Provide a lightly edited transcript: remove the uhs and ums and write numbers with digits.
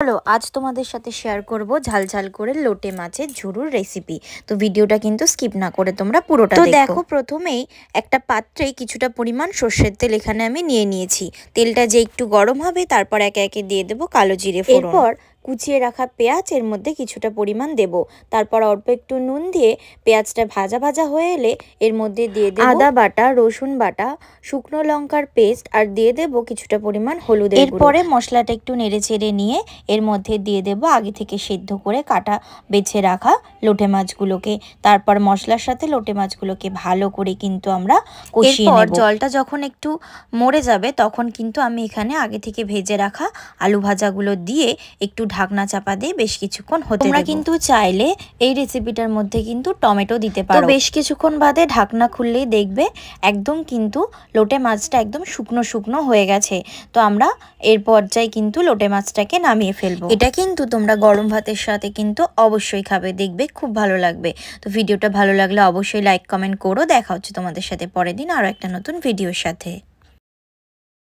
চলো আজ তোমাদের সাথে শেয়ার করব ঝাল ঝাল করে লোটে মাছের ঝুরুর রেসিপি। তো ভিডিওটা কিন্তু স্কিপ না করে তোমরা পুরোটা দেখো। তো দেখো, প্রথমেই একটা পাত্রে কিছুটা পরিমাণ সর্ষের তেল এখানে আমি নিয়ে নিয়েছি। তেলটা যে একটু গরম হবে তারপর একে একে দিয়ে দেবো কালো জিরে ফোড়ন। এরপর কুচিয়ে রাখা পেঁয়াজ এর মধ্যে কিছুটা পরিমাণ দেব। তারপর অল্প একটু নুন দিয়ে পেঁয়াজটা ভাজা ভাজা হয়ে এলে এর মধ্যে দিয়ে দেব আদা বাটা, রসুন বাটা, শুকনো লঙ্কার পেস্ট আর দিয়ে দেব কিছুটা পরিমাণ হলুদের গুঁড়ো। এরপরে মশলাটা একটু নেড়ে চেড়ে নিয়ে এর মধ্যে দিয়ে দেব আগে থেকে সেদ্ধ করে কাটা বেছে রাখা লোটে মাছগুলোকে। তারপর মশলার সাথে লোটে মাছগুলোকে ভালো করে কিন্তু আমরা কষিয়ে নেব। জলটা যখন একটু মরে যাবে তখন কিন্তু আমি এখানে আগে থেকে ভেজে রাখা আলু ভাজাগুলো দিয়ে একটু ঢাকনা চাপা দিয়ে বেশ কিছুক্ষণ হতে দেব। তোমরা কিন্তু চাইলে এই রেসিপিটার মধ্যে কিন্তু টমেটো দিতে পারো। তো বেশ কিছুক্ষণ বাদে ঢাকনা খুললেই দেখবে একদম কিন্তু লোটে মাছটা একদম শুকনো শুকনো হয়ে গেছে। তো আমরা এর পর্যায়ে কিন্তু লোটে মাছটাকে নামিয়ে ফেলবো। এটা কিন্তু তোমরা গরম ভাতের সাথে কিন্তু অবশ্যই খাবে, দেখবে খুব ভালো লাগবে। তো ভিডিওটা ভালো লাগলে অবশ্যই লাইক কমেন্ট করো। দেখা হচ্ছে তোমাদের সাথে পরের দিন আরো একটা নতুন ভিডিওর সাথে।